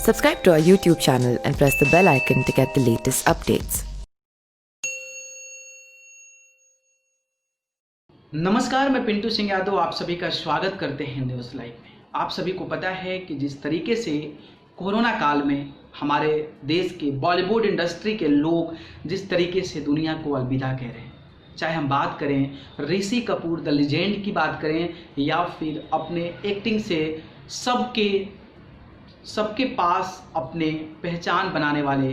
Subscribe to our YouTube channel and press the bell icon to get the latest updates. नमस्कार, मैं पिंटू सिंह यादव आप सभी का स्वागत करते हैं न्यूज़ लाइव में। आप सभी को पता है कि जिस तरीके से कोरोना काल में हमारे देश के बॉलीवुड इंडस्ट्री के लोग जिस तरीके से दुनिया को अलविदा कह रहे हैं, चाहे हम बात करें ऋषि कपूर द लीजेंड की बात करें या फिर अपने एक्टिंग से सबके पास अपने पहचान बनाने वाले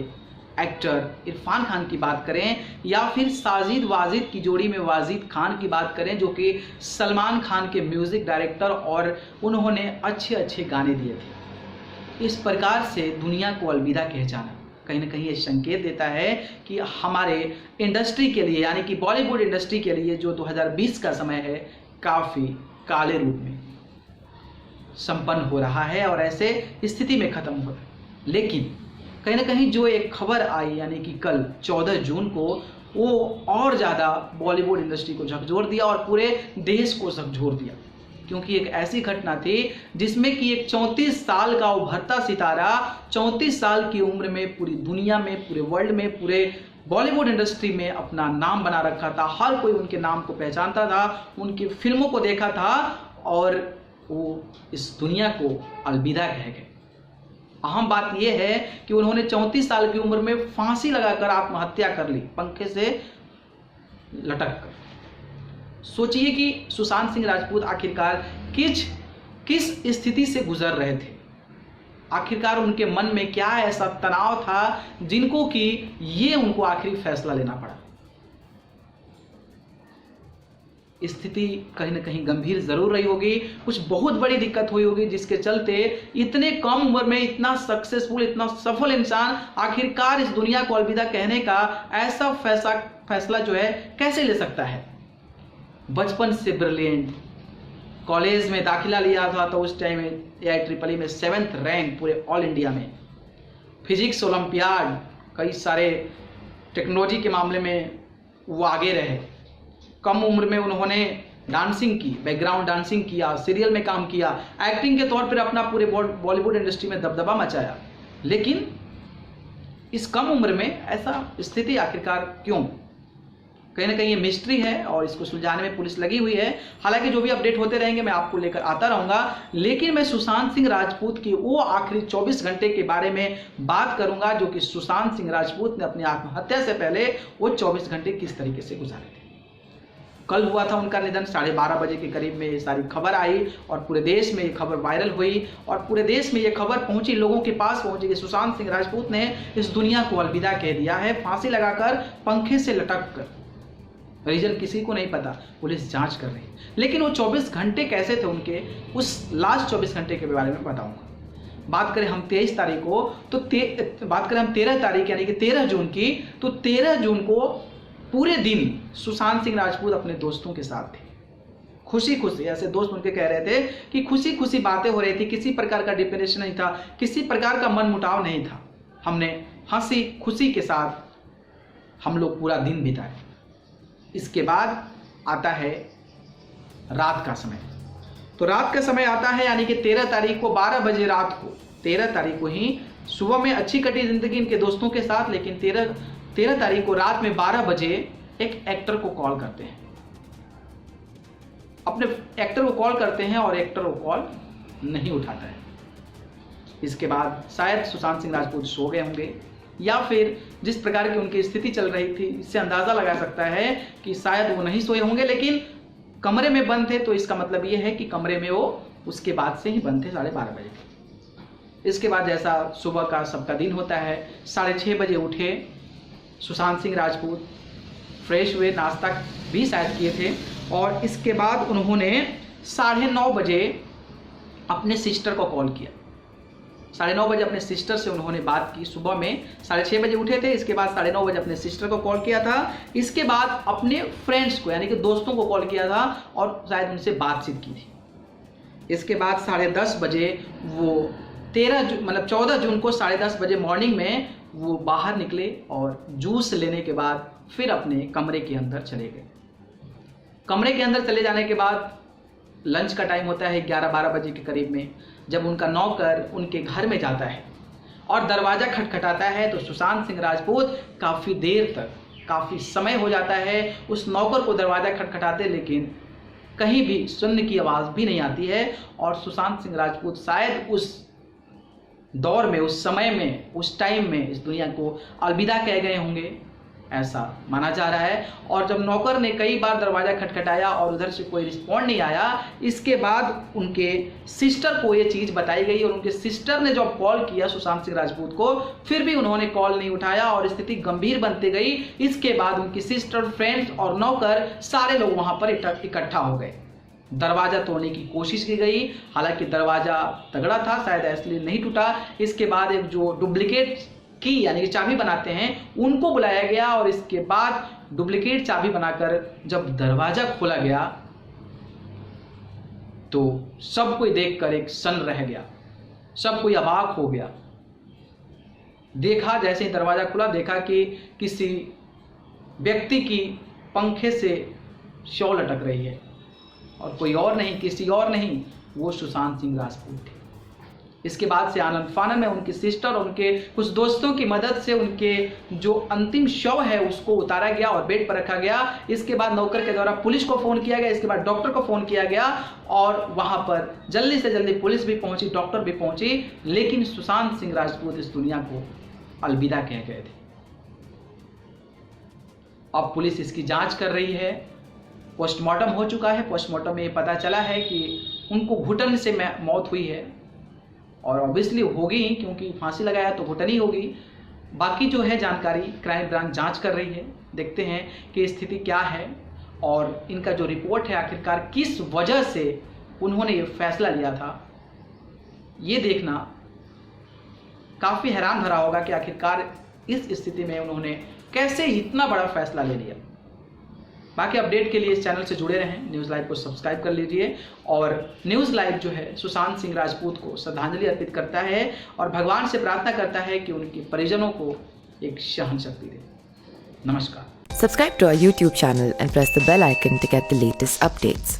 एक्टर इरफान खान की बात करें या फिर साजिद वाजिद की जोड़ी में वाजिद खान की बात करें, जो कि सलमान खान के म्यूज़िक डायरेक्टर और उन्होंने अच्छे गाने दिए थे। इस प्रकार से दुनिया को अलविदा कह जाना कहीं ना कहीं ये संकेत देता है कि हमारे इंडस्ट्री के लिए, यानी कि बॉलीवुड इंडस्ट्री के लिए जो 2020 का समय है, काफ़ी काले रूप में संपन्न हो रहा है और ऐसे स्थिति में ख़त्म हो रहा है। लेकिन कहीं ना कहीं जो एक खबर आई, यानी कि कल 14 जून को, वो और ज़्यादा बॉलीवुड इंडस्ट्री को झकझोर दिया और पूरे देश को झकझोर दिया, क्योंकि एक ऐसी घटना थी जिसमें कि एक 34 साल का उभरता सितारा 34 साल की उम्र में पूरी दुनिया में, पूरे वर्ल्ड में, पूरे बॉलीवुड इंडस्ट्री में अपना नाम बना रखा था। हर कोई उनके नाम को पहचानता था, उनकी फिल्मों को देखा था और वो इस दुनिया को अलविदा कह गए। अहम बात यह है कि उन्होंने 34 साल की उम्र में फांसी लगाकर आत्महत्या कर ली, पंखे से लटक कर। सोचिए कि सुशांत सिंह राजपूत आखिरकार किस स्थिति से गुजर रहे थे। आखिरकार उनके मन में क्या ऐसा तनाव था जिनको कि ये उनको आखिरी फैसला लेना पड़ा। स्थिति कहीं ना कहीं गंभीर जरूर रही होगी, कुछ बहुत बड़ी दिक्कत हुई होगी, जिसके चलते इतने कम उम्र में इतना सक्सेसफुल, इतना सफल इंसान आखिरकार इस दुनिया को अलविदा कहने का ऐसा फैसला जो है कैसे ले सकता है। बचपन से ब्रिलियंट, कॉलेज में दाखिला लिया था तो उस टाइम AIEEE में 7th रैंक पूरे ऑल इंडिया में, फिजिक्स ओलंपियाड, कई सारे टेक्नोलॉजी के मामले में वो आगे रहे। कम उम्र में उन्होंने डांसिंग की, बैकग्राउंड डांसिंग किया, सीरियल में काम किया, एक्टिंग के तौर पर अपना पूरे बॉलीवुड इंडस्ट्री में दबदबा मचाया। लेकिन इस कम उम्र में ऐसा स्थिति आखिरकार क्यों? कहीं ना कहीं ये मिस्ट्री है और इसको सुलझाने में पुलिस लगी हुई है। हालांकि जो भी अपडेट होते रहेंगे मैं आपको लेकर आता रहूंगा, लेकिन मैं सुशांत सिंह राजपूत की वो आखिरी 24 घंटे के बारे में बात करूंगा जो कि सुशांत सिंह राजपूत ने अपनी आत्महत्या से पहले वो 24 घंटे किस तरीके से गुजारे थे। कल हुआ था उनका निधन, 12:30 बजे के करीब में ये सारी खबर आई और पूरे देश में ये खबर वायरल हुई और पूरे देश में ये खबर पहुंची, लोगों के पास पहुंची कि सुशांत सिंह राजपूत ने इस दुनिया को अलविदा कह दिया है, फांसी लगाकर, पंखे से लटक कर। रीजन किसी को नहीं पता, पुलिस जांच कर रही है। लेकिन वो 24 घंटे कैसे थे उनके, उस लास्ट 24 घंटे के बारे में बताऊंगा। बात करें हम 23 तारीख को तो बात करें हम 13 तारीख यानी कि 13 जून की, तो 13 जून को पूरे दिन सुशांत सिंह राजपूत अपने दोस्तों के साथ थे। खुशी खुशी, ऐसे दोस्त उनके कह रहे थे कि खुशी खुशी बातें हो रही थी, किसी प्रकार का डिप्रेशन नहीं था, किसी प्रकार का मन मुटाव नहीं था। हमने हंसी खुशी के साथ हम लोग पूरा दिन बिताए। इसके बाद आता है रात का समय। तो रात का समय आता है यानी कि 13 तारीख को 12 बजे रात को, 13 तारीख को ही सुबह में अच्छी कटी जिंदगी इनके दोस्तों के साथ, लेकिन 13 तारीख को रात में 12 बजे एक एक्टर को कॉल करते हैं। अपने एक्टर को कॉल करते हैं और एक्टर वो कॉल नहीं उठाता है। इसके बाद शायद सुशांत सिंह राजपूत सो गए होंगे या फिर जिस प्रकार की उनकी स्थिति चल रही थी, इससे अंदाजा लगा सकता है कि शायद वो नहीं सोए होंगे, लेकिन कमरे में बंद थे, तो इसका मतलब ये है कि कमरे में वो उसके बाद से ही बंद थे 12:30 बजे। इसके बाद जैसा सुबह का सबका दिन होता है, 6:30 बजे उठे सुशांत सिंह राजपूत, फ्रेश हुए, नाश्ता भी शायद किए थे और इसके बाद उन्होंने 9:30 बजे अपने सिस्टर को कॉल किया। 9:30 बजे अपने सिस्टर से उन्होंने बात की। सुबह में 6:30 बजे उठे थे, इसके बाद 9:30 बजे अपने सिस्टर को कॉल किया था। इसके बाद अपने फ्रेंड्स को यानी कि दोस्तों को कॉल किया था और शायद उनसे बातचीत की थी। इसके बाद 10:30 बजे वो 14 जून को 10:30 बजे मॉर्निंग में वो बाहर निकले और जूस लेने के बाद फिर अपने कमरे के अंदर चले गए। कमरे के अंदर चले जाने के बाद लंच का टाइम होता है 11-12 बजे के करीब में, जब उनका नौकर उनके घर में जाता है और दरवाज़ा खटखटाता है तो सुशांत सिंह राजपूत काफ़ी देर तक, काफ़ी समय हो जाता है उस नौकर को दरवाज़ा खटखटाते, लेकिन कहीं भी सुनने की आवाज़ भी नहीं आती है। और सुशांत सिंह राजपूत शायद उस दौर में, उस समय में, उस टाइम में इस दुनिया को अलविदा कह गए होंगे, ऐसा माना जा रहा है। और जब नौकर ने कई बार दरवाज़ा खटखटाया और उधर से कोई रिस्पॉन्ड नहीं आया, इसके बाद उनके सिस्टर को ये चीज़ बताई गई और उनके सिस्टर ने जब कॉल किया सुशांत सिंह राजपूत को, फिर भी उन्होंने कॉल नहीं उठाया और स्थिति गंभीर बनती गई। इसके बाद उनकी सिस्टर, फ्रेंड्स और नौकर सारे लोग वहाँ पर इकट्ठा हो गए। दरवाज़ा तोड़ने की कोशिश की गई, हालांकि दरवाज़ा तगड़ा था, शायद इसलिए नहीं टूटा। इसके बाद एक जो डुप्लीकेट की यानी कि चाबी बनाते हैं उनको बुलाया गया और इसके बाद डुप्लीकेट चाबी बनाकर जब दरवाज़ा खोला गया तो सब कोई देखकर एक सन रह गया, सब कोई अवाक हो गया। देखा, जैसे ही दरवाज़ा खुला देखा कि किसी व्यक्ति की पंखे से शॉल लटक रही है और कोई और नहीं, किसी और नहीं, वो सुशांत सिंह राजपूत थे। इसके बाद से आनंद फानन में उनकी सिस्टर और उनके कुछ दोस्तों की मदद से उनके जो अंतिम शव है उसको उतारा गया और बेड पर रखा गया। इसके बाद नौकर के द्वारा पुलिस को फ़ोन किया गया, इसके बाद डॉक्टर को फ़ोन किया गया और वहाँ पर जल्दी से जल्दी पुलिस भी पहुँची, डॉक्टर भी पहुँची, लेकिन सुशांत सिंह राजपूत इस दुनिया को अलविदा कह गए थे। अब पुलिस इसकी जाँच कर रही है। पोस्टमार्टम हो चुका है। पोस्टमार्टम में ये पता चला है कि उनको घुटन से मौत हुई है और ऑब्वियसली होगी क्योंकि फांसी लगाया तो घुटन ही होगी। बाकी जो है जानकारी क्राइम ब्रांच जांच कर रही है। देखते हैं कि स्थिति क्या है और इनका जो रिपोर्ट है आखिरकार किस वजह से उन्होंने ये फैसला लिया था, ये देखना काफ़ी हैरान भरा होगा कि आखिरकार इस स्थिति में उन्होंने कैसे इतना बड़ा फैसला ले लिया। बाकी अपडेट के लिए इस चैनल से जुड़े रहें, न्यूज़ लाइव को सब्सक्राइब कर लीजिए। और न्यूज़ लाइव जो है सुशांत सिंह राजपूत को श्रद्धांजलि अर्पित करता है और भगवान से प्रार्थना करता है कि उनके परिजनों को एक सहन शक्ति दे। नमस्कार। Subscribe to our YouTube channel and press the bell icon to get the latest updates.